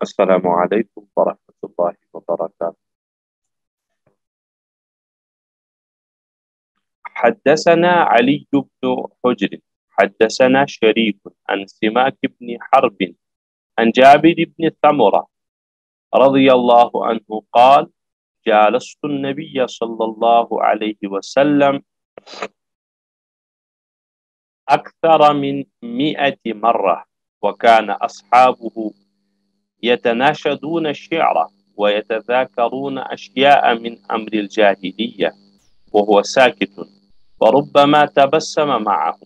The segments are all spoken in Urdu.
السلام عليكم ورحمة الله وبركاته. حدثنا علي بن حجر حدثنا شريك عن سماك بن حرب عن جابر بن ثمرة رضي الله عنه قال جالست النبي صلى الله عليه وسلم أكثر من 100 مرة وكان أصحابه يتناشدون الشعر ويتذاكرون أشياء من أمر الجاهلية وهو ساكت وربما تبسم معه.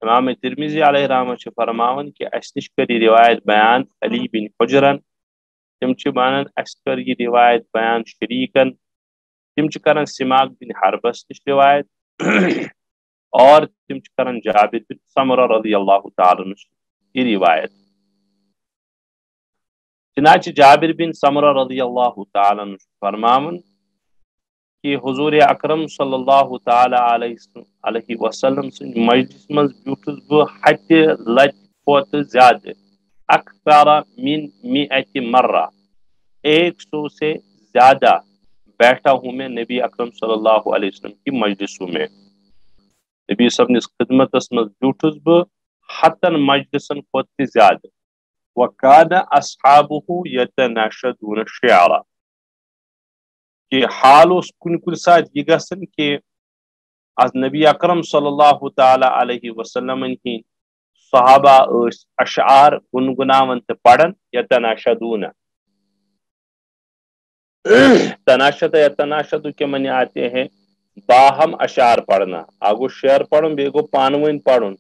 امام ترمذی علیہ رحمۃ فرماون کہ اسنش کری روایت بیان علی بن حجرن تم چھ مانن اس کر یہ روایت بیان شریکن تم چھ کرن سماک بن حربس نش روایت اور تم چھ کرن جابر بن سمرہ رضی اللہ تعالی عنہ یہ روایت. چنانچہ جابر بن سمرہ رضی اللہ تعالی عنہ فرماون کہ حضور اکرم صلی اللہ تعالی علیہ وسلم سن مجلس مز بیوٹس بہ حت لت کھوت زیادہ اکثر من 100 مرہ 100 سے زیادہ بیٹھا ہوں میں نبی اکرم صلی اللہ علیہ وسلم کی مجلسوں میں. نبی صاحب نے خدمت مز بیوٹس بہ حتن مجلسن کھوت زیادہ وکان اصحابہ یتناشدون الشعر کہ حال اس کن سات یہ گسن کہ از نبی اکرم صلی اللہ تعالی علیہ وسلم ہی صحابہ اشعار گنگناون تے پڑھن یتناشدون. تناشد یتناشد کے معنی آتے ہیں باہم اشعار پڑھنا. آگو شعر پڑھن بیگو پانوین پڑھن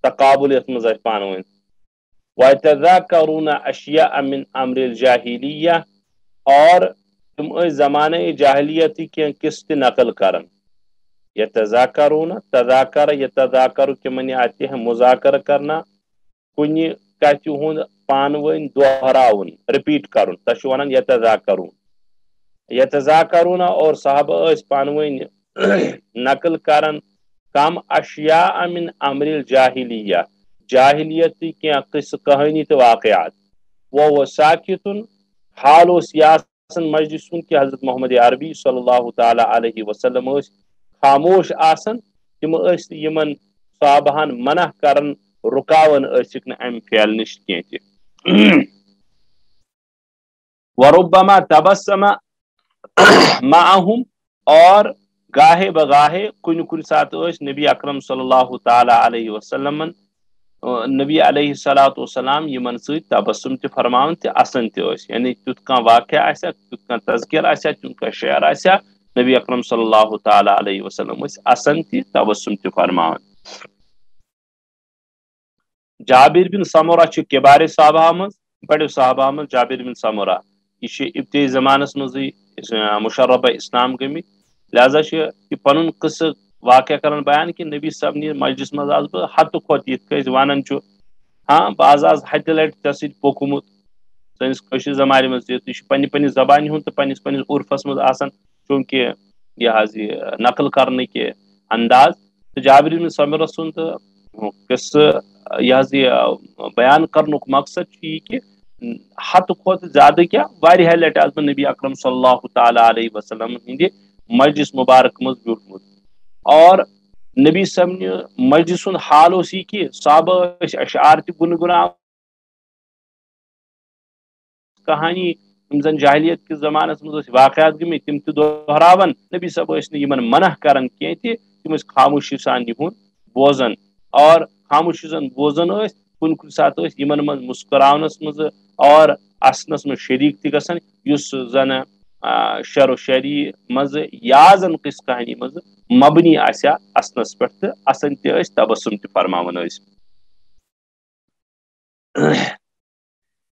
تقابل اس مز پانوین. وَيَتَذَاكَرُونَ أَشْيَاءَ مِنْ أَمْرِ الْجَاهِلِيَّةِ اور تم اس زمانے جاہلیتی کے قسط نقل کرن. یتذاکرون تذاکر یتذاکر کے معنی آتے ہیں مذاکر کرنا کنی کتھ ہند پانوین دوہراون رپیٹ کرن تش ونان یتذاکرون. یتذاکرون اور صحابہ اس پانوین نقل کرن کم اشیاء من امر الجاہلیہ جاہلیتی کے قصہ کہانی تو واقعات. وہ ساکتن حال و سیاست مجلسون کہ حضرت محمد عربی صلی اللہ تعالی علیہ وسلم خاموش آسن تم یمن صحابہن منع کرن رکاون ٲسِکھ نہٕ امہِ پھیلہٕ نِش کینٛہہ تہِ. وربما تبسم معهم اور گاہے بگاہے کن سات نبی اکرم صلی اللہ تعالی علیہ وسلم نبی علیہ الصلوۃ والسلام یمن ست تبسم تہ فرماون تہ اسن تہ یعنی تیت کان واقعہ آسیا تیت کان تذکر آسیا تیت کان شعر آسیا نبی اکرم صلی اللہ تعالی علیہ وسلم اسن تہ تبسم تہ فرماون. جابر بن سمرہ چھ کبار صحابہ مز بڑے صحابہ مز جابر بن سمرہ یہ ابتدائی زمانس مز مشرب اسلام گمت لہذا یہ پن قصہ واقعہ کرن بیان کہ نبی صاحب نی مجلس مز آس بہ حد کھت یہ ونان ہاں باز آز حد لٹ ٹھیک پوکمت سنس زمانے مز یہ پنہ پنہ زبان ہند تو پنس پنس عرفس مز آسان چونکہ یہ نقل کرنے کے انداز. تو جابر بن سمرہ سند قصہ یہ بیان کرنک مقصد یہ کہ حد کھت زیادہ کیا واریاہ لٹ آس بہ نبی اکرم صلی اللہ تعالی علیہ وسلم ہند مجلس مبارک مز بیوٹمت اور نبی صاحب نے مجلس سند حال اس یہ کہ صحابہ اشعار تہ گنگنا کہانی زن جاہلیت کس زمانس مز واقعات گمت تم تہ دہراون نبی صاحب یمن منع کران کی تہ تم خاموشی سان یہ بوزن اور خاموشی سان بوزن کن سات یمن من مسکراونس مز اور اسنس مز شریک تہ گژھان یس زن شعر و شاعری مز یا زن قصہ کہانی مز مبنی آسیا اسنس پہ تو اسن تہ تبسم تہ فرماون.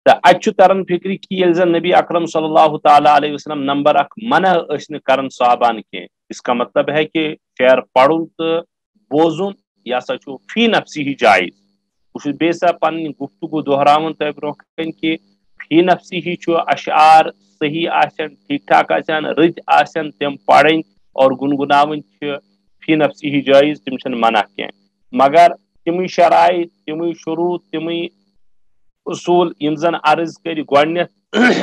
تو اتہ تران فکر کہ یل زن نبی اکرم صلی اللہ تعالی علیہ وسلم نمبر اخ منع کرن صحابان کی اس کا مطلب ہے کہ شعر پڑھن تو بوزن یہ سا فی نفسی ہی جائز. بس بیسا پن گفتگو دہراون تہ برو کن کہ فی نفسی ہی اشعار صحیح آسن ٹھیک ٹھاک آسن رٕتۍ آسن تم پڑھن اور گنگناون فی نفسی ہی جائز تم چھن منع کینٛہہ مگر تمے شرائط تمے شروط تمے اصول یم زن عرض کر گۄڈنیتھ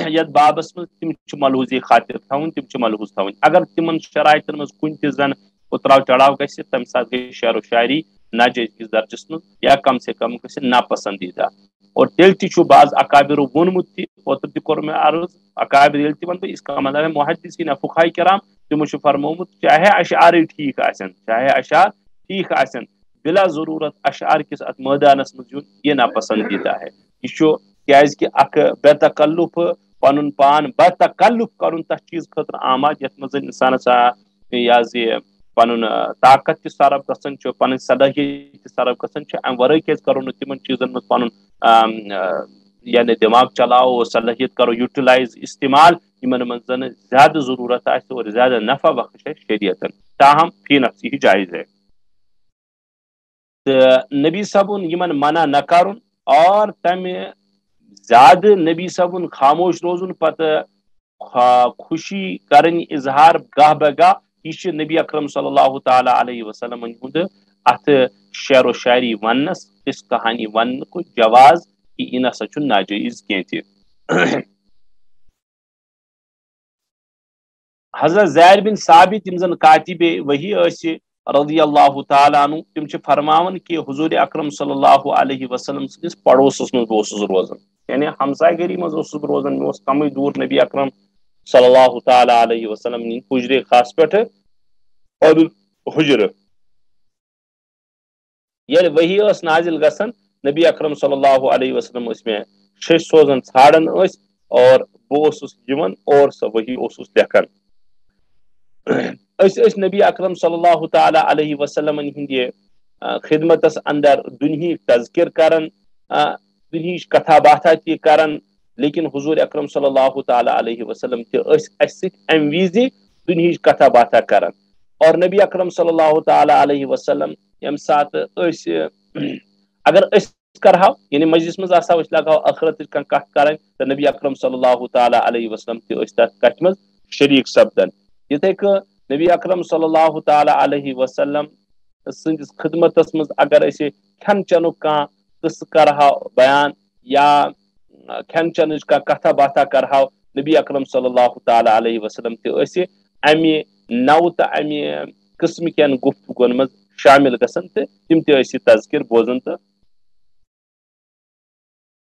یتھ بابس مز تم ملحوظی خاطر تھاون تم ملحوظ تھاون اگر تمن شرائطن مز کن تہ زن اتراو چڑھاو گژھِ تمہ ساتہٕ گٔے شعر و شاعری ناجائز کس درجس مز یا کم سے کم گژھِ ناپسندیدہ اور تیل تہ بعض اکابرو وونمت تہ اوتر تہ کور مےٚ عرض اکابر ییٚلہِ تہ ون بہٕ اس کا مطلب ہے محدثین فقہاء کرام تمو چھ فرمومت چاہے اشعار ٹھیک آسن چاہے اشعار ٹھیک آسن بلا ضرورت اشعار کس ات میدانس مز یون یہ ناپسندیدہ ہے یہ کیاز کہ اخ بے تکلف پن پان بے تکلف کرن تس چیز خاطر آماد یت مز انسانس یہ پن طاقت تہ صرف گژھان پن صلاحیت تہ صرف گژھان ام ورٲے کیاز کرو نہٕ تمن چیزن مز پن یعنی دماغ چلاو صلاحیت کرو یوٹیلائز استعمال یمن من زن زیادہ ضرورت آسہ اور زیادہ نفع بخش ہے شریعتن تاہم فی نفسی ہی جائز ہے نبی صاحبن یمن منع نہ کرن اور تمہ زیادہ نبی صاحبن خاموش روزن پتہ خوشی کرن اظہار گاہ بہ گاہ یہ نبی اکرم صلی اللہ تعالی علیہ وسلم ہند ات شعر و شاعری ونس اس کہانی ون کو جواز کہ یہ نسا چھ ناجائز کی تہ حضرت زید بن ثابت یم زن کاتب وحی رضی اللہ تعالیٰ عنہ تم فرماون کہ حضور اکرم صلی اللہ علیہ وسلم سندس پڑوسس مز روزان یعنی ہمسائے گری مز روزان مے کم دور نبی اکرم صلی اللہ تعالیٰ علیہ وسلم حجر خاص پہ اور حجر یل وحی نازل گسن نبی اکرم صلی اللہ علیہ وسلم میں شش سوزان ژھانڈان اور بہٕ اور سہ وحی لکھان نبی اکرم صلی اللہ تعالی علیہ وسلم ہند خدمتس اندر دنہک تذکر کران دنہچ کتھا باتھا تہ کران لیکن حضور اکرم صلی اللہ تعالی علیہ وسلم تہ ام وز دنہچ کتھا باتھا کران اور نبی اکرم صلی اللہ تعالی علیہ وسلم یم سات اگر کرہو یعنی مجلس مز آسا لگاو آخرت کت کریں تو نبی اکرم صلی اللہ تعالی علیہ وسلم تہ کت مز شریک سپدن یتھے کہ نبی اکرم صلی اللہ تعالی علیہ وسلم سندس خدمتس مز اگر کھین چنک کھانا قصہ کرہو بیان یا کھین چنچ کتھا باتھا کرہو نبی اکرم صلی اللہ تعالی علیہ وسلم تہ امہ نو تو امہ قسم کن گفتگون مز شامل گژھان تم تہ تذکر بوزان تو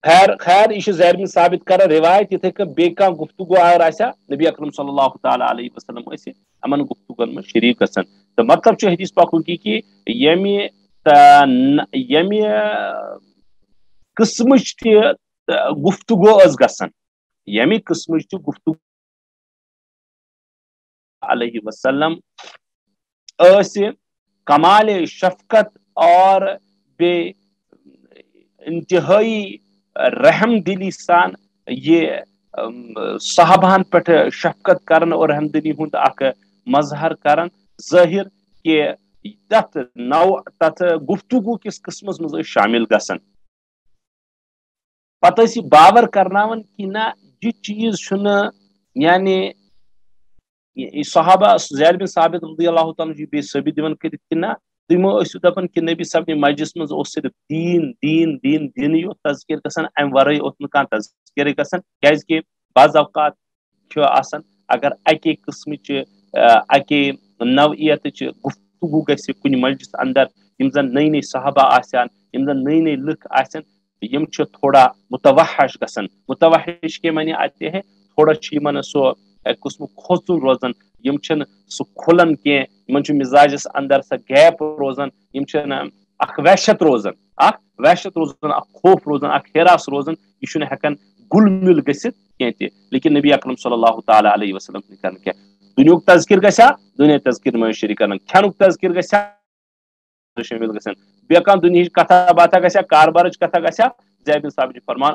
خیر یہ زید بن ثابت کران روایت یتھے کہ بیٚیہِ کانٛہہ گفتگو اگر آسیا نبی اکرم صلی اللہ تعالی علیہ وسلم امن گفتگون میں شریک گژھان تو مطلب حدیث پاک کہ یمہ قسمچ تہ گفتگو گژھان یمہ قسمچ تہ گفتگو علیہ وسلم کمال شفقت اور بے انتہائی رحم دلی سان یہ صحابہن پہ شفقت کرن اور رحم دلی ہند اخ مظہر کرن ظاہر کہ تت گفتگو کس قسمس مز شامل گژھان پتہ باور کرناون کہ نہ یہ چیز یعنی صحابہ زید بن ثابت رضی اللہ تعالیٰ بے ثابت دِوان کٔرِتھ کہ نہ تمو دپان کہ نبی صاحب مجلس مز صرف دین دین دین دین یوت تذکر گژھان ام ورٲے اوس نہٕ کانٛہہ تذکر گژھان کیازکہ بعض اوقات چھُ آسان اگر اکے قسمچ اکے نوعیت گفتگو گژھِ کُنہِ مجلس اندر یم زن نئی نئی صحابہ آسان یم زن نئی نئی لُکھ آسان یم چھِ تھوڑا متوحش گژھان متوحش کے معنی آتے ہیں تھوڑا چھ یمن سو قسم کھوژُن روزان یم چھنہٕ سُہ کھُلان کینٛہہ یمن چھُ مزاجس اندر سۄ گیپ روزان یم چھنہٕ اکھ وحشت روزان اکھ خوف روزان اکھ ہراس روزان یہ چھُنہٕ ہٮ۪کان گُل مِل گٔژھِتھ کینٛہہ تہِ لیکن نبی اکرم صلی اللہ تعالیٰ علیہ وسلم کران کیا دنیاہُک تذکر گژھیا دنیا تذکر میں شریک کران کھٮ۪نُک تذکر گژھیا شٲمِل گژھان بیٚیہِ کانٛہہ دُنہِچ کتھا باتھا گژھیا کاربارٕچ کتھا گژھیا زید بن ثابت فرمان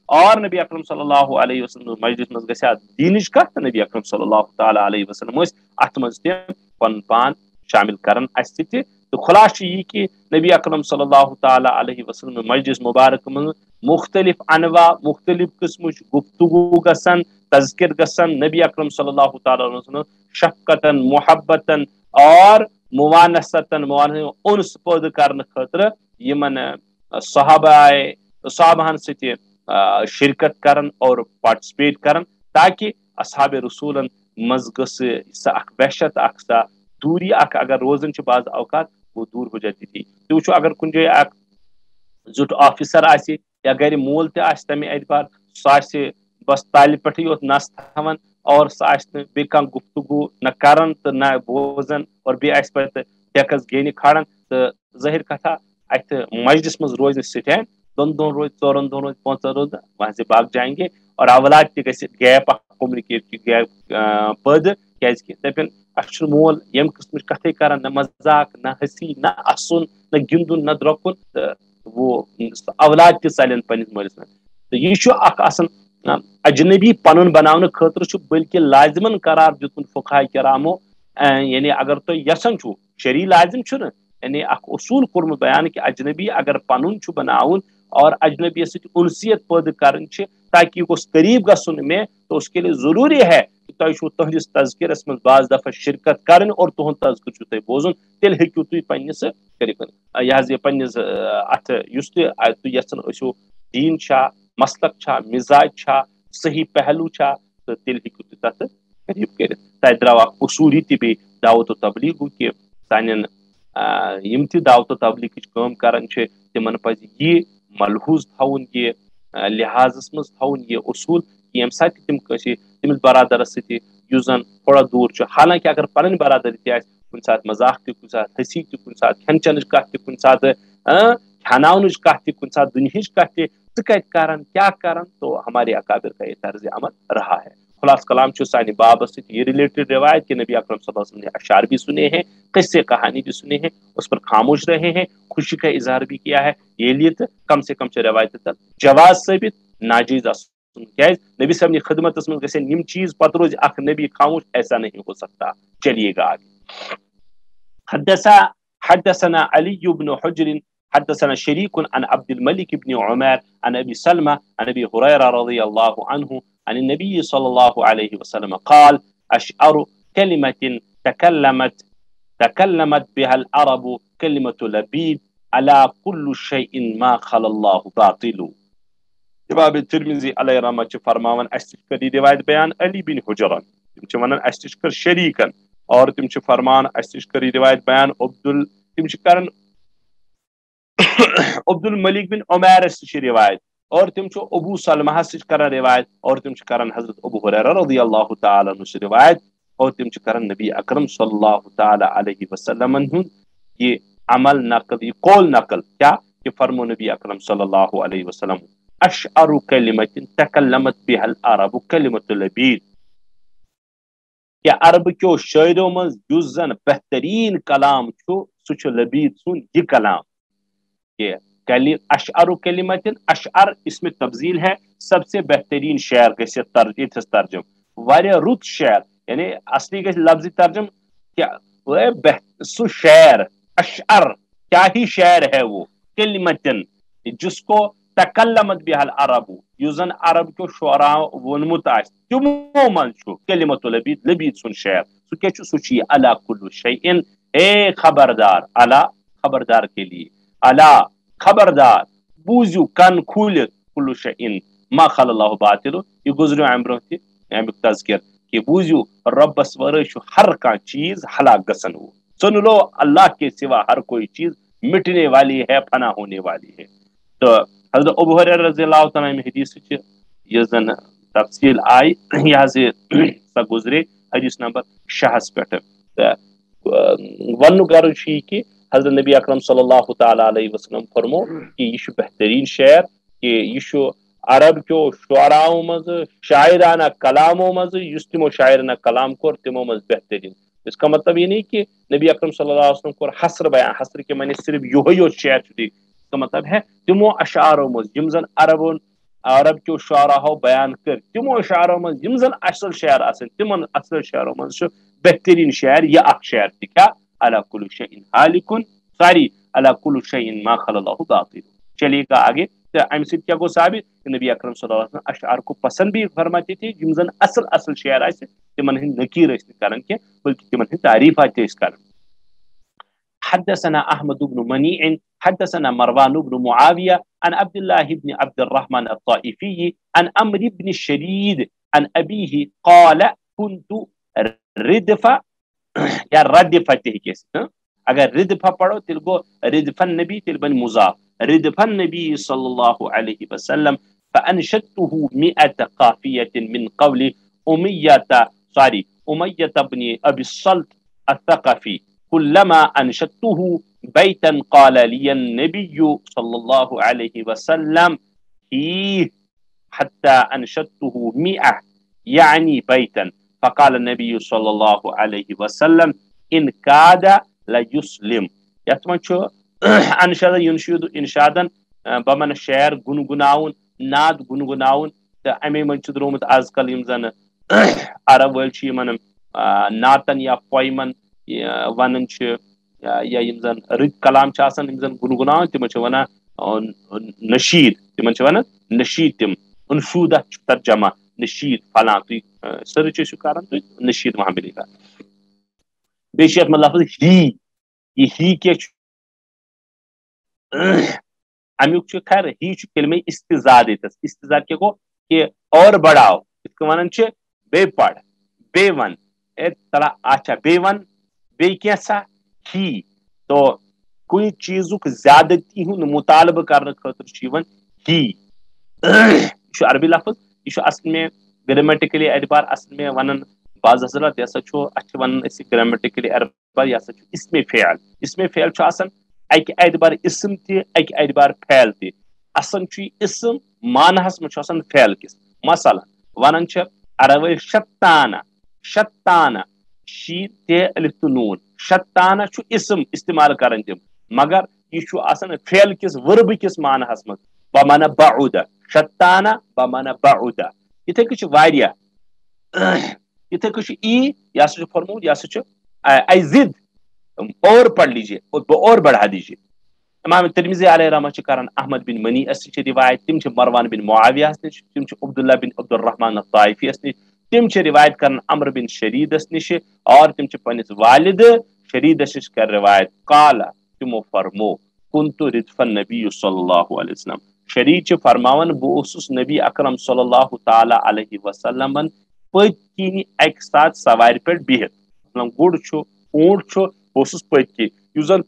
اور نبی اکرم صلی اللہ علیہ وسلم مجلس مز گژھیا دینٕچ کتھ نبی اکرم صلی اللہ تعالیٰ علیہ وسلم اتھ مز تہِ پن پان شامل کران اس تہِ تو خلاصہ یہ کہ نبی اکرم صلی اللہ تعالی علیہ وسلم مجلس مبارک من مختلف انواع مختلف قسم گفتگو گسن تذکر گسن نبی اکرم صلی اللہ تعالی علیہ وسلم شفقتن محبتن اور موانستن انس پود کرنے خاطر یمن صحابہن ست شرکت کرن اور پارٹسپیٹ کرن تاکہ اصحاب رسولن مز گس اخ وحشت اخ سا دوری اخ اگر روزن بعض اوقات وہ دور ہو جاتی تھی تو وچھو اگر کن جائے اخ زٹ آفیسر آسی یا گھر مول تہ آسہِ تمہِ اعتبار سُہ آسہِ بس تالہِ پٮ۪ٹھٕے یوت نس تھاوان اور سُہ آسہِ نہٕ بیٚیہِ کانٛہہ گفتگو نہ کران تہٕ نہ بوزان اور بیٚیہِ آسہِ پتہٕ ڈیکس گیٚنہِ کھاران تہٕ ظٲہر کتھا اتھ مجلس منٛز روزِ نہٕ سٹینڈ دۄن دۄہن روزِ ژورن دۄہن روزِ پانٛژن روزِ وہاں سے باغ جائیں گے اور اولاد تہِ گژھِ گیپ اکھ کومنِکیٹ کی گیپ پٲدٕ کیازِ کہِ دپن اسہِ چھُنہٕ مول ییٚمہِ قٕسمٕچ کتھٕے کران نہ مزاق نہ ہسی نہ اسُن نہ گِنٛدُن نہ درٛۄکُن تہٕ وہ اولاد تہِ ژلن پننس مٲلِس منٛز تو یہ چھُ اکھ آسان اجنبی پنُن بناونہٕ خٲطرٕ چھُ بلکہ لازمن قرار دیُتمُت فقہاء کرامو یعنی اگر تُہۍ یژھان چھُو شرعی لازم چھُنہٕ یعنی اکھ اصوٗل کوٚرمُت بیان کہ اجنبی اگر پنُن چھُ بناوُن اور اجنبیس سۭتۍ انسیت پٲدٕ کرٕنۍ چھِ تاکہ یہ گوٚژھ قریب گژھُن میں تو اس کے لیے ضروری ہے کہ تۄہہِ چھُو تُہنٛدِس تذکرس منٛز بعض دفعہ شرکت کرٕنۍ اور تُہُنٛد تذکر چھُو تۄہہِ بوزُن تیٚلہِ ہیٚکِو تُہۍ پننِس کٔرِتھ یہ حظ یہ پننِس اتھ یُس تہِ تُہۍ یژھان ٲسِو دیٖن چھا مسلک چھا مزاج چھا صحیح پہلو چھا تہٕ تیٚلہِ ہیٚکِو تُہۍ تتھ قریب کٔرِتھ تتہِ درٛاو اکھ اصوٗل یہِ تہِ بیٚیہِ دعوت و تبلیغُک کہِ سانٮ۪ن یم تہِ دعوت و تبلیغٕچ کٲم کران چھِ تمن پزِ یہِ ملحوظ تھاوُن یہِ لحاظس منٛز تھاوُن یہِ اصوٗل کہ ییٚمہِ ساتہٕ تہِ تِم کٲنٛسہِ تٔمِس برادرس سۭتہِ یُس زن تھوڑا دوٗر چھُ حالانکہ اگر پنٕنۍ برادری تہِ آسہِ کُنہِ ساتہٕ مزاق تہِ کُنہِ ساتہٕ ہسی تہِ کُنہِ ساتہٕ کھٮ۪ن چٮ۪نٕچ کتھ تہِ کُنہِ ساتہٕ کھٮ۪ناونٕچ کتھ تہِ کُنہِ ساتہٕ دُنہِچ کتھ تہِ ژٕ کتہِ کران کیا کران تو ہمارے اکابر کا یہ طرز عمل رہا ہے خلاص کلام چھُ سانہِ بابس سۭتۍ یہ ریلیٹڈ روایت کہ نبی اکرم صلی اللہ علیہ وسلم نے اشعار بھی سنے ہیں قصے کہانی بھی سنے ہیں اس پر خاموش رہے ہیں خوشی کا اظہار بھی کیا ہے یہ لیے تو کم سے روایت تک جواز ثابت ناجیز نبی صاحب نے خدمت میں گژھن یم چیز پتہ روز اخ نبی خاموش ایسا نہیں ہو سکتا چلیے گا آگے حدثنا علي بن حجر حدثنا شريك عن عبد الملك بن عمر عن ابي سلمة عن ابي هريرة رضي الله عنه عن النبي صلى الله عليه وسلم قال اشعر كلمة تكلمت بها العرب كلمة لبيد على كل شيء ما خلا الله باطل امام ترمذی علیہ رحمہ چھ فرماون اس کری روایت بیان علی بن حجر تم چھ ونان اس کر شریکن اور تم چھ فرمان اس کری روایت بیان تم چھ کرن عبد الملک بن عمیر سے روایت اور تم چھ ابو سلمہ سے کرن روایت اور تم چھ کرن حضرت ابو ہریرہ رضی اللہ تعالی عنہ سے روایت اور تم چھ کرن نبی اکرم صلی اللہ تعالی علیہ وسلم یہ عمل نقل یہ قول نقل کیا کہ فرمو نبی اکرم صلی اللہ علیہ وسلم اشعر کلمت تکلمت بها العرب کلمت لبید کہ عرب کیو شاعروں من یس زن بہترین کلام چھو سہ لبید سن یہ کلام کہ اشعر کلمت اشعر اسم تبذیل ہے سب سے بہترین شعر گژھِ ترجم واریاہ رت شعر یعنی اصلی گژھِ لفظی ترجم کیا سو شعر اشعر کیا ہی شعر ہے وہ کلمتن جس کو تکلمت بها العرب یوزن عرب کو شعراء ونمت آس تمو من چھو کلمت لبید سن شعر سو کیا چھو سوچی علی کل شیء اے خبردار علی خبردار کے لیے علی خبردار بوزیو کن کھولت کل شیء ما خل اللہ باطل یہ گزریو امبرو تھی امیک تذکر کہ بوزیو ربس ورے چھو ہر کان چیز ہلاک گسن ہو سن لو اللہ کے سوا ہر کوئی چیز مٹنے والی ہے فنا ہونے والی ہے تو حضرت ابو ہریرہ رضی اللہ تعالیٰ عنہ حدیث یہ زن تفصیل آئی یہ سا گزرے حدیث نمبر 6 پہ ون غرض کہ حضرت نبی اکرم صلی اللہ تعالیٰ علیہ وسلم فرمو کہ یہ بہترین شعر کہ یہ عرب کیو شعراء مز شاعرانہ کلاموں مز اس تمو شاعرانہ کلام کور تمو مز بہترین اس کا مطلب یہ نہیں کہ نبی اکرم صلی اللہ علیہ وسلم کور حسر بیان حسر کے معنی صرف یہ شعر چھٹی اس کا مطلب ہے تمو اشعارو مز یم زن عرب کیو شعراء بیان کر تمو اشعارو مز یم زن اصل شعر آسن تمن اصل شعرو مز بہترین شعر یہ اخ شعر کیا علی کل شیء حالک ساری علی کل شیء ما خلا اللہ باطل. چلیے گا آگے. تو ام سے کیا گو ثابت کہ نبی اکرم صلی اللہ علیہ وسلم اشعار کو پسند بھی فرماتے تھے یم زن اصل شعر آسہِ تمن ہند نکیر ٲسۍ نہٕ کران کینٛہہ بلکہ تمن ہند تعریفات تہِ ٲسۍ کران. حدثنا احمد بن منيع حدثنا مروان بن معاويه عن عبد الله بن عبد الرحمن الطائفي عن عمرو بن الشريد عن ابيه قال كنت ردف یا ردف تہ اگر ردف پڑھو تیل گو ردف النبی تیل بن مضاف ردف النبی صلی اللہ علیہ وسلم فانشدته 100 قافیہ من قول امیہ بن ابی الصلت الثقفی كلما انشدته بيتا قال لي النبي صلى الله عليه وسلم حتى انشدته 100 يعني بيتا فقال النبي صلى الله عليه وسلم ان كاد لا يسلم. یتمن انشد ينشد انشادا بمن شعر گنگناون ناد گنگناون تو امی من درومت آز کل یم زن عرب ول یمن ناتن یا پویمن ونن یا یم زن رد کلام آسان یم زن گنگناون تم ونان نشید تم ونان نشید تم انشودہ ترجمہ نشید فلاں تھی سرچ کران تھی نشید وہاں ملے گا. بیش یتھ لفظ ہی یہ ہی کیا امیک خیر ہی کلمہ استزاد استزاد کیا گو کہ اور بڑھاؤ اس کو ونان بے پڑھ بے ون تلا اچھا بے ون بے کیسا ہی تو کوئی چیزک زیادتی ہند مطالبہ کرنے خاطر ہی یہ عربی لفظ یہ اصل میں گرامیٹیکلی اعتبار اصل میں ونان بعض حضرات یہ سا ونان گرامیٹیکلی اعتبار یہ سا اسم فعل اسم فعل آسان اکہ اعتبار اسم تہ اکہ اعتبار فعل تہ اصل اسم مانہس میں آسان فعل کس مثلا ونان عرب شتانہ شتانہ شی تے الف تو نون شتانہ اسم استعمال کران تم مگر یہ آسان فعل کس ورب کس مانہس من بمعنی بعود شتانہ بمعنی بعود اتھے کچھ واریہ اتھے کچھ یہ سا فرمود یہ سا ای ضد اور پڑھ لیجیے اور بڑھا دیجیے. امام ترمذی علیہ رحمۃ کران احمد بن منی اس روایت تم مروان بن معاویہ نش تم عبداللہ بن عبد الرحمن الطائفی نش تم روایت کران عمرو بن شرید نش اور تم پنس والد شرید نش کر روایت قال تمو فرمو کنت ردف النبی صلی اللہ علیہ وسلم شرید فرماون بہس نبی اکرم صلی اللہ تعالی علیہ وسلم پت کن اک ساتھ سوار پہ بہت گڑ اونٹ بہس پت کن اس زن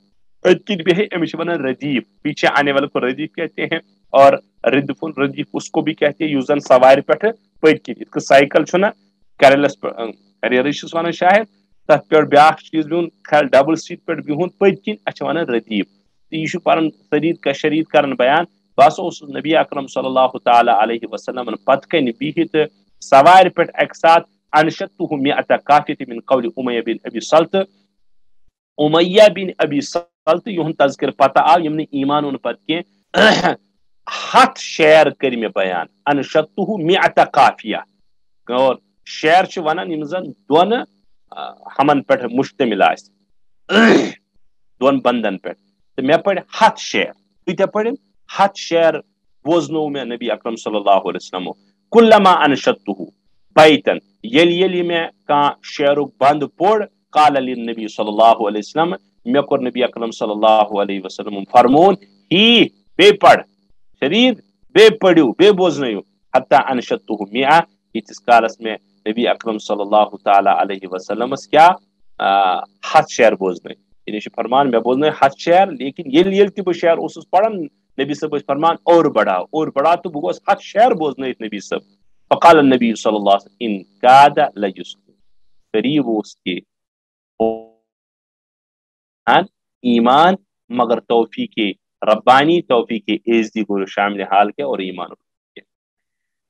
پت کن بہے امس ونان ردیف پیچھے آنے والے کو ردیف کہتے ہیں اور ردفن ردیف اس کو بھی کہتے ہیں اس زن سوار پہ پت کن ات سائیکل چھنا کریلس کریرس ونان شاید تر پہ بیاکھ چیز بہن ڈبل سیٹ پہ بہن پت کن اچھا ونان ردیف تو یہ پن شرید کران بیان بس اس نبی اکرم صلی اللہ تعالی علیہ وسلم پت کن بہت سوار پہ اک ساتھ انشدته 100 قافیہ من قول امیہ بن ابی صلت امیہ بن ابی صلت یہن تذکر پتہ آو یم ایمان ان پت کی 100 شعر کر میں بیان انشدته 100 قافیہ اور شعر چھ ونان یم زن دون ہمن پہ مشتمل آس دون بندن پہ تو میں پڑھ 100 شعر تھی پڑھ 100 شعر بوزنو میں نبی اکرم صلی اللہ علیہ وسلم کلما انشدته بیتن یلی میں کان شعرک بند پوڑ قال علی نبی صلی اللہ علیہ وسلم میں کور نبی اکرم صلی اللہ علیہ وسلم فرمون ہی بے پڑھ شرید بے پڑھو بے بوزنیو حتی انشدته 100 اس کالس میں نبی اکرم صلی اللہ تعالی علیہ وسلم کیا 100 شعر بوزنے یعنی فرمان میں بوزنے 100 شعر لیکن یل تہ بہ شعر اس پڑھن نبی صاحب فرمان اور بڑھا تو بہ گوس 100 شعر بوزنے نبی صاحب. فقال النبی صلی اللہ علیہ وسلم ان کاد لیسلم قریب اس کے ایمان مگر توفیق ربانی توفیق ایزدی کو شامل حال کے اور ایمان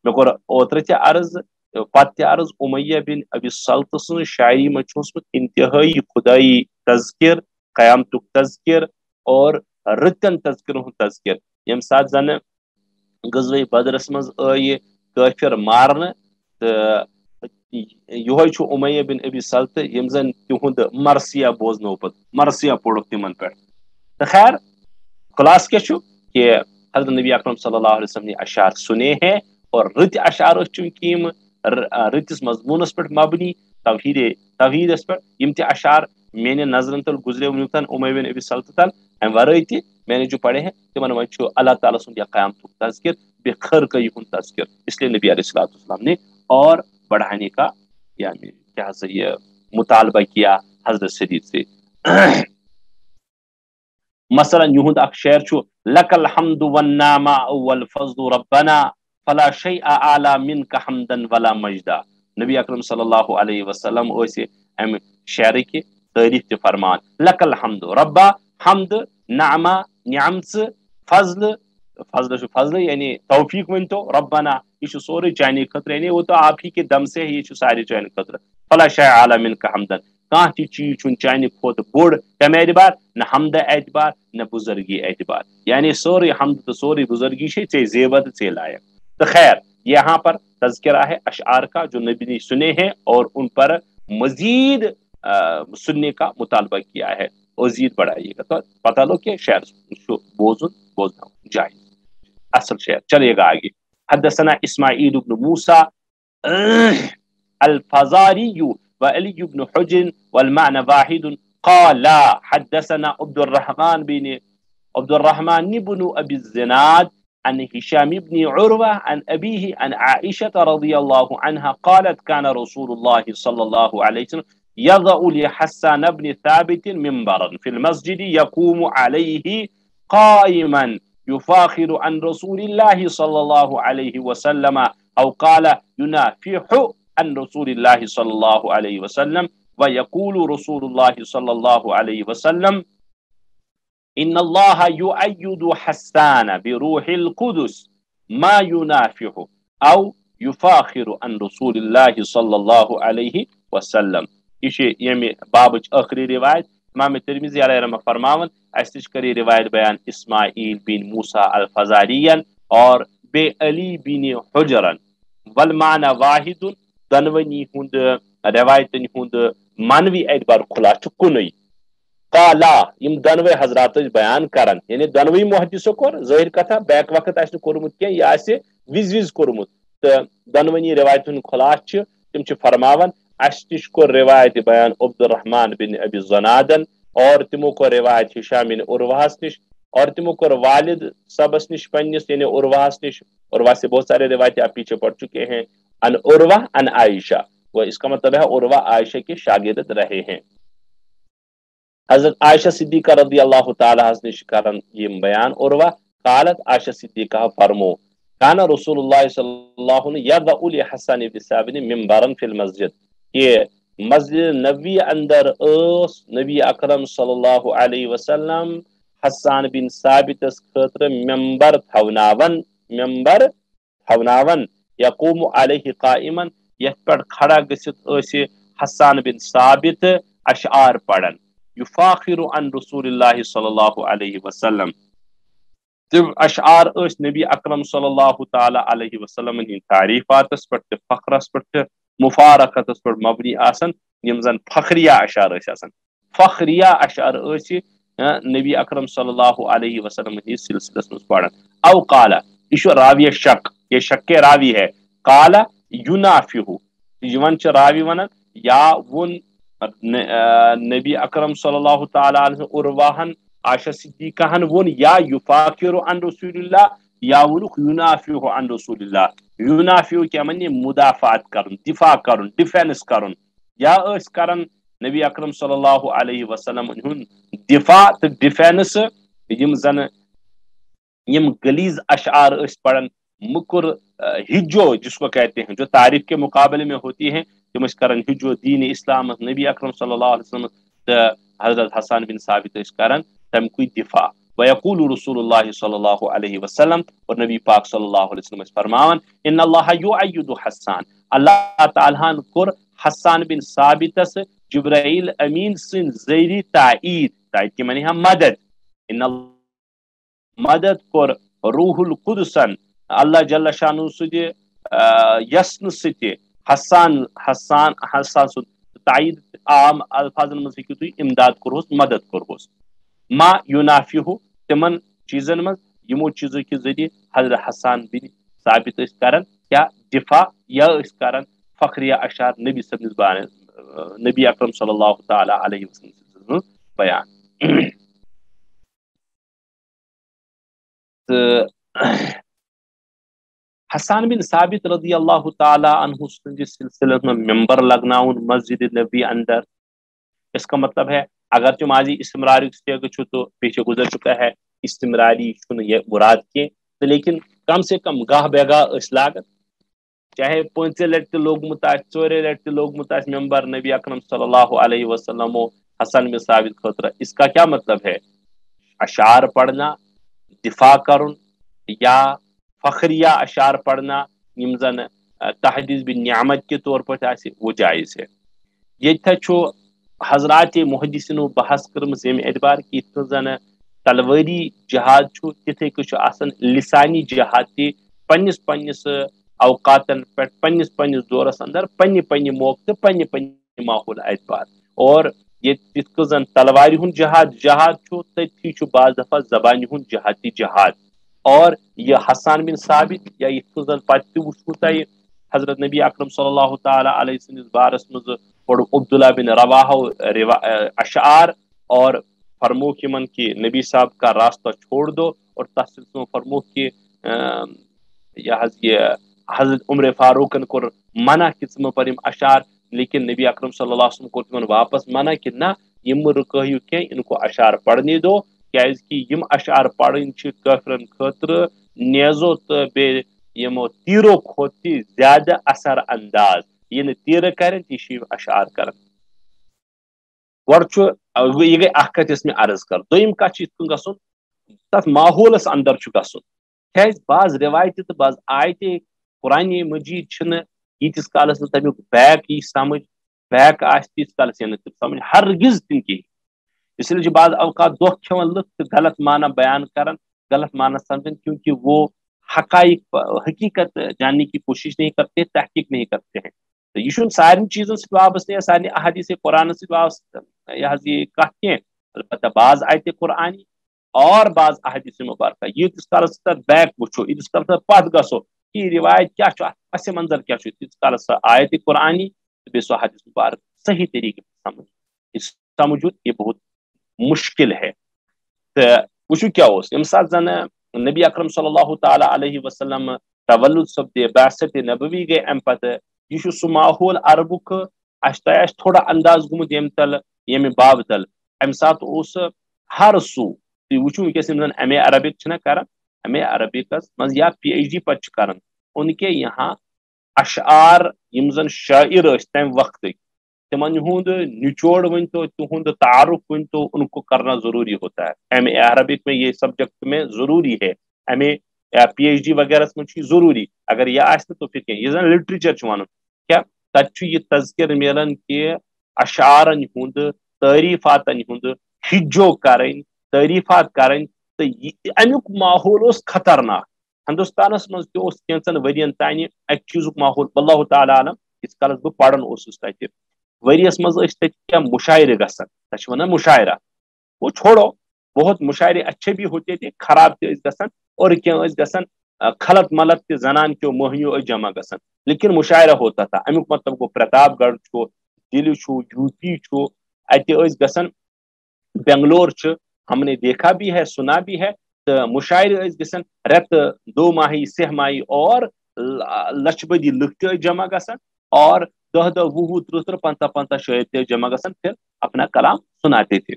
میں کو اوتر تہ عرض پتہ عرض امیہ بن ابی صلت سن شاعری میں چھوسمت انتہائی خدائی تذکر قیامتک تذکر اور رتن تذکر تذکر یم سات زن غزوہ بدرس مز آئی کافر مارن یہ امیہ بن ابی صلت یم زن تہند مرثیہ بوزنو پت مرثیہ پوڑک تمن پہ تو خیر خلاص کیا کہ حضرت نبی اکرم صلی اللہ علیہ وسلم نے اشعار سنے ہیں اور رت اشعار چونکہ رتس مضمونس پہ مبنی توحیدس پہ یم تہ اشعار میانہ نظرن تل گزرے ونیکتن امی بن ابی سلطہ تل ام ورائے تہ میں نے جو پڑھے ہیں تمن من اللہ تعالیٰ سند یا قیامت تذکر بے خرقی ہند تذکر، اس لیے نبی علیہ السلام نے اور بڑھانے کا یعنی کیا سے یہ مطالبہ کیا حضرت شریف سے مثلا یہند اخ شعر چھو لک الحمد والنعماء والفضل ربنا فلا شیء اعلی منک حمدا ولا مجدا. نبی اکرم صلی اللہ علیہ وسلم اس ام شعر کی تعریف تہ فرمان لک الحمد ربا حمد نعمہ نعمت فضل یعنی توفیق ون تو ربنا یہ سورے چانے خطر یعنی وہ تو آپ ہی کے دم سے ہے یہ سارے چانے خطر فلا شیء اعلی منک حمدا کان تی چیز چون چانہ کھوت بوڑ کمہ اعتبار نہ حمد اعتبار نہ بزرگی اعتبار یعنی سوری حمد تو سوری بزرگی ژے زیبت ژے لائق. تو خیر یہاں پر تذکرہ ہے اشعار کا جو نبی نے سنے ہیں اور ان پر مزید سننے کا مطالبہ کیا ہے، مزید بڑھائیے گا تو پتہ لو کہ شعر بوزنا جائز اصل شعر. چلیے گا آگے. حدثنا اسماعیل بن موسیٰ الفزاری وعلی بن حجر والمعنى واحد قال حدثنا عبد الرحمن بن ابي الزناد عن هشام بن عروة عن أبيه عن عائشة رضي الله عنها قالت كان رسول الله صلى الله عليه وسلم يضع لحسان بن ثابت منبرا في المسجد يقوم عليه قائما يفاخر عن رسول الله صلى الله عليه وسلم أو قال ينافح عن رسول الله صلى الله عليه وسلم ويقول رسول الله صلى الله عليه وسلم إن الله يؤيد حسان بروح القدس ما ينافح أو يفاخر عن رسول الله صلى الله عليه وسلم. یہ یمی بابچ آخری روایت امام ترمذی علیہ رحمہ فرماون اس کری روایت بیان اسماعیل بن موسیٰ الفزارین اور بے علی بن حجرن والمعنى واحد دنونی ہند روایتن ہند معنوی اعتبار کھلا کنی قالا یم دنوے حضرات بیان کرن یعنی دنوی محدثو کور ظاہر کتھا بیک وقت آس کورمت کی یہ آس وز کورمت تو دنونی روایتن خلاص تم فرماون اس نش کور روایت بیان عبد الرحمن بن ابی زنادن اور تمو کو روایت ہشام بن عروہس نش اور تمو کو والد صبس نش پنس یعنی عروہس نش. عروہ سے بہت سارے روایتیں آپ پیچھے پڑ چکے ہیں. ان عروہ ان عائشہ وہ اس کا مطلب ہے عروہ عائشہ کے شاگرد رہے ہیں. حضرت عائشہ صدیقہ رضی اللہ تعالی عنہا نے کرن یہ بیان عروہ قالت عائشہ صدیقہ فرمو کان رسول اللہ صلی اللہ علیہ وسلم یضع لحسن بن ثابت منبرا فی المسجد کہ مسجد نبوی اندر اس نبی اکرم صلی اللہ علیہ وسلم حسان بن ثابت خاطر منبر تھوناون یقوم علیہ قائما یت پر کھڑا گژھت اس حسان بن ثابت اشعار پڑھن یفاخر عن رسول اللہ صلی اللہ علیہ وسلم. تم اشعار اس نبی اکرم صلی اللہ تعالی علیہ وسلم ہند تعریفات پہ فخرس پہ مفارقت پہ مبنی آسن یم زن فخریہ اشعار آسن. فخریہ اشعار نبی اکرم صلی اللہ علیہ وسلم ہند سلسلس مز پڑھن. او قال یہ راوی شک یہ شک راوی ہے قال ینافہ یہ راوی ونن یا ون نبی اکرم صلی اللہ تعالی علیہ عرواہن عائشہ صدیقہن ون یا یفاخر عن رسول اللہ یا ونک ینافع عن رسول اللہ. ینافع کیا معنی مدافعت کرن دفاع کرن ڈیفینس کرن یا اس کرن نبی اکرم صلی اللہ علیہ وسلم دفاع تو ڈیفینس یم زن یم گلیز اشعار اس پڑھن مکر ہجو جس کو کہتے ہیں جو تعریف کے مقابلے میں ہوتی ہیں تم اس کرن ہجو دین اسلام نبی اکرم صلی اللہ علیہ وسلم حضرت حسان بن ثابت اس کرن تم کوئی دفاع ویقول رسول اللہ صلی اللہ علیہ وسلم اور نبی پاک صلی اللہ علیہ وسلم اس فرماون ان اللہ یؤید حسان اللہ تعالیٰ کر حسان بن ثابت جبرائیل امین سن زیری تائید کے معنی ہم مدد ان مدد کر روح القدسن اللہ جل شانہ سد یسن ست حسان تائید عام الفاظ مز ہیکو تھی امداد کرہوس مدد کرہوس. ما ينافيه تمن چیزن من یمو چیزو کے ذریعے حضرت حسان بن ثابت اس کرن کیا دفاع یا اس کرن فخریہ اشعار نبی صلی اللہ علیہ نبی اکرم صلی اللہ تعالی علیہ وسلم بیان حسان بن ثابت رضی اللہ تعالی عنہ سلسلے میں ممبر لگناؤن مسجد نبی اندر اس کا مطلب ہے اگرچہ ماضی استمراری تو پیچھے گزر چکا ہے استمراری یہ مراد کے تو لیکن کم سے کم گاہ بے گاہ اس لاگت چاہے 5 لٹ لوگ متاث 4 لٹ لوگ متاث ممبر نبی اکرم صلی اللہ علیہ وسلم و حسن بن ثابت خطرہ اس کا کیا مطلب ہے اشعار پڑھنا دفاع کرن یا فخریہ اشعار پڑھنا یم زن تحدیث بن نعمت کے طور پر وہ جائز ہے یہ چھو حضرات محدثین بحث کرم زم اعتبار کی زن تلواری جہاد چھو تتھے کچھ آسن لسانی جہاد تی پنس پنس اوقاتن پہ پنس پنس دورس اندر پنہ موقع پنہ ماحول اعتبار اور یہ تک زن تلواری ہن جہاد چھو تھی چھو بعض دفعہ زبانی ہن جہادی جہاد اور یہ حسان بن ثابت یا یہ زن پتہ وچھو حضرت نبی اکرم صلی اللہ تعالی علیہ وسلم بارس مز اور عبداللہ بن رواحہ اشعار اور فرمو کہ من کی نبی صاحب کا راستہ چھوڑ دو اور تحصیل فرمو کہ یہ حضرت عمر فاروق کو منع قسم پر اشعار لیکن نبی اکرم صلی اللہ علیہ وسلم کو تمن واپس منع کہ نہ یم رکیو کی ان کو اشعار پڑھنے دو کیاز کہ یم اشعار پڑھن کافرن خاطر نیزو تو بے یمو تیرو کھوتی زیادہ اثر انداز یہ تیر کریں یہ اشعار کریں گو یہ گئی اخ کت اس میں عرض کر دویم کت گھن تر ماحولس اندر گھن کیاز بعض روایت تو بعض آیت قرآن مجید یتس کالس تمیک بیک یہ سمجھ بیک تیس کالس یہ سمجھ ہرگز تم کی اس لیے بعض اوقات دکھ کھان لکھ غلط معنی بیان کرن غلط معنی سمجھن کیونکہ وہ حقائق حقیقت جاننے کی کوشش نہیں کرتے تحقیق نہیں کرتے ہیں تو یہ سارے چیزوں سے وابستہ یا سارے احادیث قرآن سے وابستہ یہ کت کی البتہ بعض آیت قرآنی اور بعض احادیث مبارکہ یتس کالس بیک وچھو یتس کالس پت گھو کہ روایت کیا پس منظر کیا تیس کالس آیت قرآنی بے سو حدیث مبارک صحیح طریقے سمجھ سمجھو یہ بہت مشکل ہے تو وچھو کیا یم سات زن نبی اکرم صلی اللہ تعالی علیہ وسلم تولد سپدے بعثت نبوی گئی ام پتہ یہ سہ ماحول عربک تہ تھوڑا انداز گومت یم تل یم باب تل ام سات ہر سو تھی وچھو ونکس زن ایم اے عربک کران ایم اے عربکس مز یا پی ایچ ڈی پتہ کران ان کے یہاں اشعار یم زن شاعر تمہ وقت تمن ہند نچوڑ ون تو تہد تعارف ون تو ان کو کرنا ضروری ہوتا ہے ایم اے عربک میں یہ سبجیکٹ میں ضروری ہے ایم اے پی ایچ ڈی وغیرہ میں ضروری اگر یہ آس تو پھر یہ زن لٹریچر ون کیا تت یہ تذکر ملان کہ اشعارن ہند تعریفاتن ہند ہجو کریں تعریفات کریں تو امیک ماحول اس خطرناک ہندوستانس مز تین ورین تانہ اک چیزک ماحول واللہ تعالی عالم اس کالس بہ پڑھن اوسس تتہ ورس مز کیا مشاعرے گسان تک ونان مشاعرہ وہ چھوڑو بہت مشاعرے اچھے بھی ہوتے تھے خراب تہ گسان اور کیا گسان خلط ملط تہ زنان کیو مہنیو جمع گسان لیکن مشاعرہ ہوتا تھا امیک مطلب گو پرتاپ گڑھ دلی یو پی اتہ گسان بنگلور ہم نے دیکھا بھی ہے سنا بھی ہے تو مشاعرے گسان رت 2 ماہی 3 ماہی اور لچھ بدی لکھ جمع گسان اور 10 10 20 30 50 50 شاعر جمع گسان پھر اپنا کلام سناتے تھے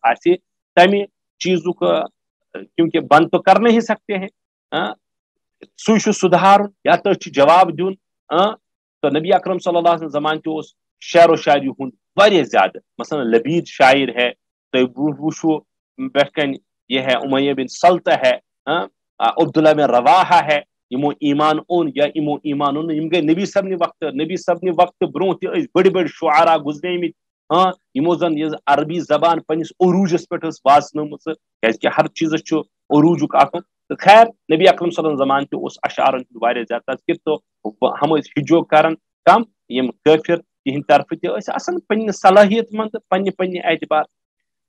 ایسے تمہ چیز کیونکہ بند تو کر نہیں سکتے ہیں سو سدھار یا تو جواب دن تو نبی اکرم صلی اللہ علیہ وسلم زمان شعر و شاعری ہند واریاہ زیادہ مثلا لبید شاعر ہے تو وچھو پہ کن یہ ہے امیہ بن سلطہ ہے عبداللہ بن رواحہ ہے یمو ایمان اون یا یمو ایمان اون یم گئی نبی صاحب وقت برو تہ بڑی بڑی شعراء گزریمت یمو زن یہ عربی زبان پنس عروجس پہ واژنمت کہ ہر چیز عروجک اخ تو خیر نبی اکرم صلی اللہ علیہ وسلم زمان تہ اشعارن واریاہ زیادہ تذکر تو ہم ہجو کران کم یم کافر تہند طرف تہ پنہ صلاحیت مند پنہ اعتبار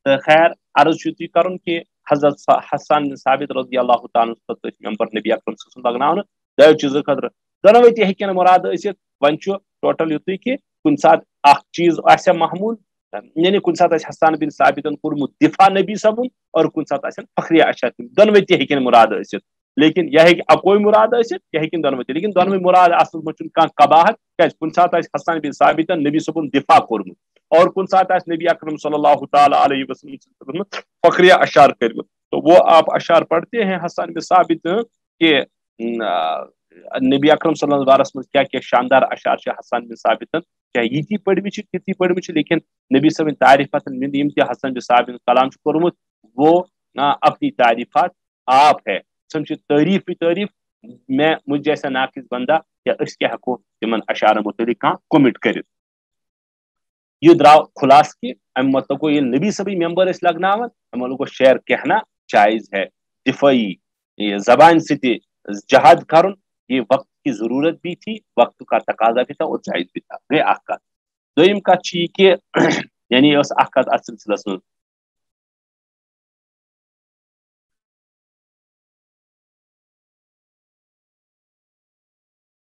تو خیر عرض تھی کرن کہ حضرت حسان بن ثابت رضی اللہ تعالیٰ ممبر نبی اکرم صلی اللہ علیہ وسلم لگناؤن چیزوں خطر دونوے تہ ہیکن مراد ٲسِتھ ون ٹوٹل یُتُے کہ کُنہِ ساتہٕ اکھ چیز آسیا محمول یعنی کُنہِ ساتہٕ آسہِ حسان بن ثابتن کوٚرمُت دفاع نبی صبن اور کُنہِ ساتہٕ آسن فخریہ اشد دونوے تہ ہیکن مراد ٲسِتھ لیکن یہ ہیکہِ اکوے مراد ٲسِتھ یہ ہیکن دونوے تہ لیکن دونوے مراد اصل منٛز چھُنہٕ کانٛہہ قباحت کیازِ کُنہِ ساتہٕ آسہِ حسان بن ثابتن نبی صبن دفاع کوٚرمُت اور کُنہِ ساتہٕ آسہِ نبی اکرم صلی اللہ تعالیٰ علیہ وسلم فخریہ اشعار کرمت تو وہ آپ اشعار پڑھتے ہیں حسان بن ثابت کہ نبی اکرم صلی اللہ علیہ وسلم کیا شاندار اشعار سے حسان بن ثابت کیا یہ پڑھم تھی پڑھم لیکن نبی صبن تعریفات یم تہ حسان بن ثابت کلام کورمت وہ اپنی تعریفات آپ ہے سم تعریف تعریف میں مجھ جیسا ناقص بندہ یا اس کیا ہیکو تمن اشعار متعلق کھانا کومٹ کرت یہ درو خلاص کہ ام مطلب کو یہ نبی صبی ممبر اس لگناون ہم کو شعر کہنا جائز ہے دفاعی زبان سے جہاد کرن یہ وقت کی ضرورت بھی تھی وقت کا تقاضا بھی تھا اور جائز بھی تھا گئے اخ کت دویم کت یہ کہ یعنی اس اخ کت ات سلسلس من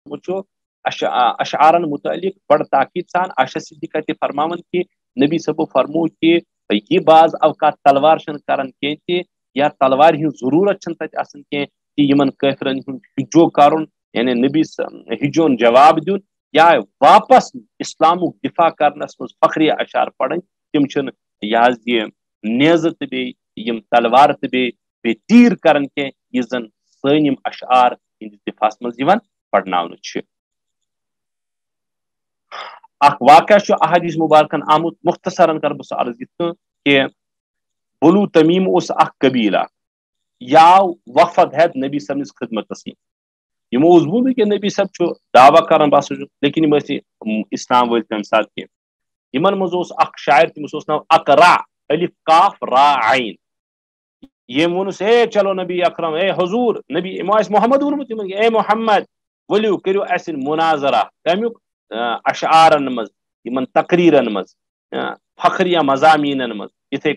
وچو اشعارن متعلق بڑ تاکید سان عائشہ صدیقہ تہ فرماون کہ نبی صبو فرمو کہ یہ بعض اوقات تلوار چھ کران کی یا تلوار ہن ضرورت چھ تت آسان کی کہ یمن کافرن ہن ہجو کرن یعنی نبی ہجون جواب دن یا واپس اسلامک دفاع کرنس مز فخری اشعار پڑھن تم چھ یہ نیز تو بیم تلوار تو بی تیر کرن کی یہ زن سن یم اشعار ہند دفاع مز پڑھناؤن اخ واقعہ احادیث مبارکن آمت مختصرا کر بس عرض کہ بنو تمیم اس اخ قبیلہ یاو وفد ہے نبی صاحب خدمت یمو بوزن کہ نبی صاحب دعویٰ کران بس لیکن اسلام ول تمہ سات کی یمن مز اخ شاعر تمس ناو اقرا الف کاف را عین یم ونس اے چلو نبی اکرم اے حضور نبی محمد ورمت اے محمد ولو کرو اس مناظرہ تمیک اشعارن مز یمن تقریرن مز فخریہ مضامین مز اتھے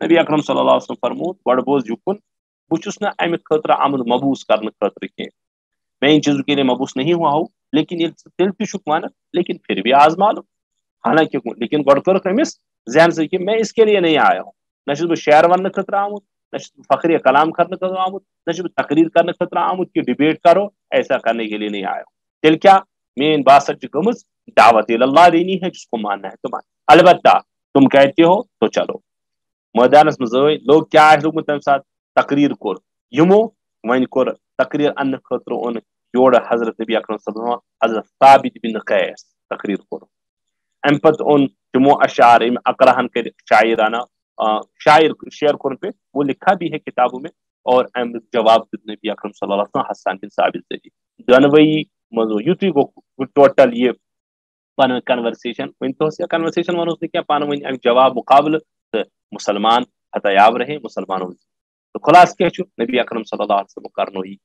نبی اکرم صلی اللہ علیہ وسلم فرمود بڑ بوز یکن بہس نا امہ خاطر آمد مبوس کرنے خاطر کی میں ان چیزوں کے لیے مبوس نہیں ہوا ہوں لیکن تیل تک ون لیکن پھر بھی آزما لو حالانکہ لیکن گۄڈٕ کٔرٕکھ أمِس ذہن سے کہ میں اس کے لیے نہیں آیا ہوں نہ چھُس بہٕ شعر وننہٕ خٲطرٕ آمُت نہ چھُس بہٕ فخریہ کلام کرنے خاطر آمت نہ چھُس بہٕ تقریر کرنے خاطر آمت کہ ڈبیٹ کرو ایسا کرنے کے لیے نہیں آیا ہوں تیل کیا مین باسط گمز دعوت اللہ دینی ہے جس کو ماننا ہے تو مان البتہ تم کہتے ہو تو چلو میدانس مز لوگ کیا لوگمت تمہ سات تقریر کور یمو ون کور تقریر ان خاطر اون یور حضرت نبی اکرم صلی اللہ علیہ وسلم حضرت ثابت بن قیس تقریر کور ام پت اون تمو اشعار اقراہن کر شاعرانہ شعر کور پہ وہ لکھا بھی ہے کتابوں میں اور ام جواب نبی اکرم صلی اللہ علیہ وسلم حسان بن ثابت ذریعہ دونوئی مزو یوتی گو ٹوٹل یہ پن کنورسیشن ون تو کنورسیشن ونوس کیا پان ون ام جواب مقابل مسلمان حتیاب رہے مسلمانوں تو خلاص کیا نبی اکرم صلی اللہ علیہ وسلم کرنو ہی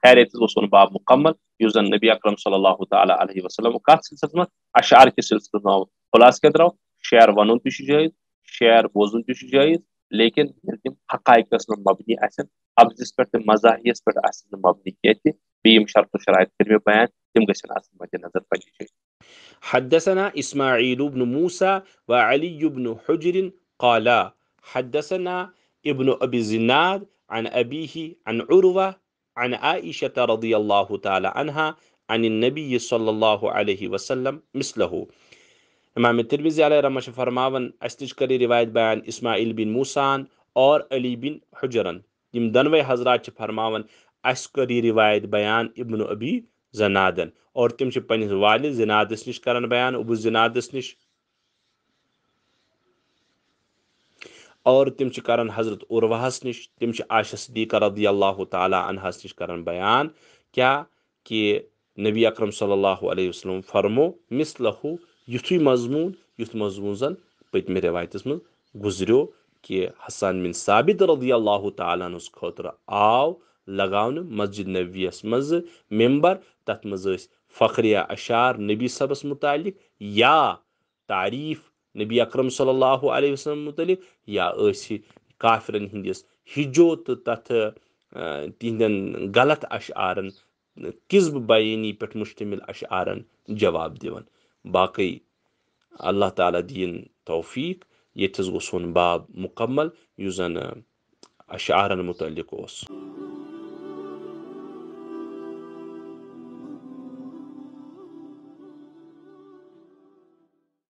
خیر سن باب مکمل یس زن نبی اکرم صلی اللہ تعالی علیہ وسلم کت سلسلس من اشعار کے سلسلس من خلاص کیا درو شعر ون تہ جائز شعر بوزن تہ جائز لیکن تم حقائقس من مبنی آسن ابزس پہ مزاحیس پہ مبنی کی بیم شرط و شرائط کر میں بیان تم گھن مد نظر پنہ جائے حدثنا اسماعیل بن موسى وعلي بن حجر قالا حدثنا ابن ابي الزناد عن ابيه عن عروه عن عائشه رضي الله تعالى عنها عن النبي صلى الله عليه وسلم مثله امام ترمذی علیہ رحمۃ فرماون اس نش کری روایت بیان اسماعیل بن موسان اور علی بن حجرن یم دنوے حضرات فرماون اس کری روایت بیان ابن ابی زنادن اور تم پنس والد زنادس نش کران بیان ابو زنادس نش اور تم کران حضرت عروہس نش تم عائشہ صدیقہ رضی اللہ تعالی عنہس نش کران بیان کیا کہ نبی اکرم صلی اللہ علیہ وسلم فرمو مثلہ یتھے مضمون یتھ مضمون زن پتمہ روایتس من گزریو کہ حسان بن ثابت رضی اللہ تعالیٰ عنس خاطر آو لگاؤن مسجد نبویس مز ممبر تت مز فخریہ اشعار نبی صبس متعلق یا تعریف نبی اکرم صلی اللہ علیہ وسلم متعلق یا کافرن ہندس ہجو تو تت تہندین غلط اشعارن کذب بیانی پہ مشتمل اشعارن جواب دیون باقی اللہ تعالیٰ دین توفیق یتس گو سون باب مکمل یس زن اشعارن متعلق اس